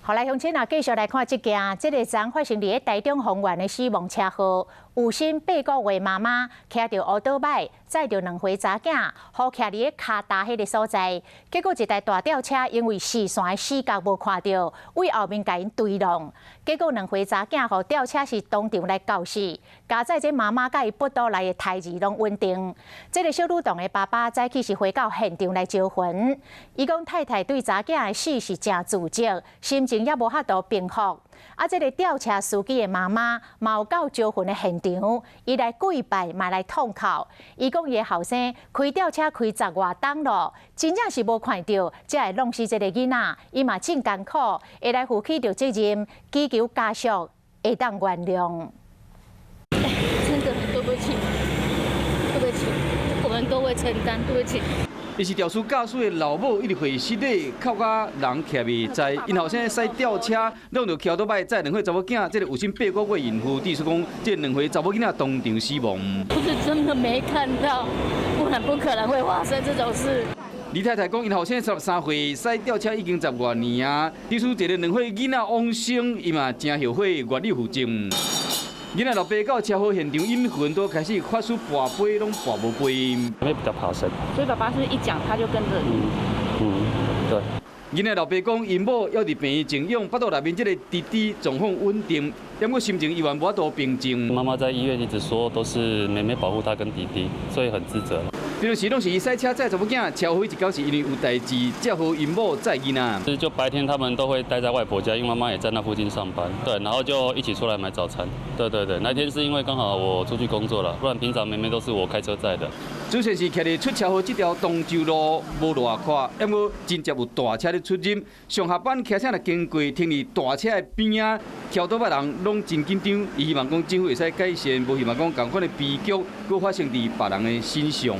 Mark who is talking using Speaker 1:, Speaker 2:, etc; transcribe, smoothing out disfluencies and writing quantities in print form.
Speaker 1: 好来，乡亲啊，继续来看这件，这个昨发生伫台中丰原的死亡车祸。有心8个月妈妈骑着乌倒摆，载着2岁查囝，好徛伫个骹踏迄个所在。结果一台大吊车因为视线的死角无看到，为后面甲因追撞。结果2岁查囝互吊车是当场来告死。加载这妈妈甲伊腹肚内的胎儿拢稳定。这个小女童的爸爸早起是回到现场来招魂。伊讲太太对查囝的死是真自责，心情也无遐多平复。啊，这个吊车司机的妈妈嘛有到招魂的现场，伊来跪拜，嘛来痛哭。伊讲伊的后生开吊车开10外冬咯，真正是无看到，才会弄死这个囡仔。伊嘛真艰苦，会来负起着责任，祈求家属会当原谅。
Speaker 2: 真的很对不起，对不起，我们都会承担，对不起。
Speaker 3: 伊是吊车驾驶的老母，一直回失礼，靠甲人徛未在。因后生驶吊车，弄到桥倒摆，载2岁查某囝，这个有心8个月孕妇，弟说讲，这2岁查某囡仔当场死亡。
Speaker 2: 不是真的没看到，不然不可能会发生这种事。
Speaker 3: 李太太讲，因后生13岁，驶吊车已经10多年啊。弟说一个2岁囡仔往生，伊嘛真后悔，愿意负责。囡仔老爸到车祸现场引魂都开始发出跋杯，拢跋无杯。
Speaker 4: 因为比较怕生，
Speaker 5: 所以爸爸是一讲他就跟着你。
Speaker 4: 对。
Speaker 3: 囡仔老爸讲，因某要伫病院静养，腹肚内面这个弟弟状况稳定，不过心情依然无法度平静。
Speaker 4: 妈妈在医院一直说都是妹妹保护她跟弟弟，所以很自责。
Speaker 3: 平时拢是伊赛车载查某囝，车祸一到是因为有代志，才和因某载囡仔。
Speaker 4: 就白天他们都会待在外婆家，因为妈妈也在那附近上班。对，然后就一起出来买早餐。对，那天是因为刚好我出去工作了，不然平常妹妹都是我开车载的。
Speaker 3: 主线是徛伫出车祸这条东州路无偌宽，不过真正有大车咧出入。上下班骑车来经过，停伫大车的边啊，桥倒摆人拢真紧张。伊希望讲政府会使改善，无希望讲同款的悲剧，佫发生伫别人的身上。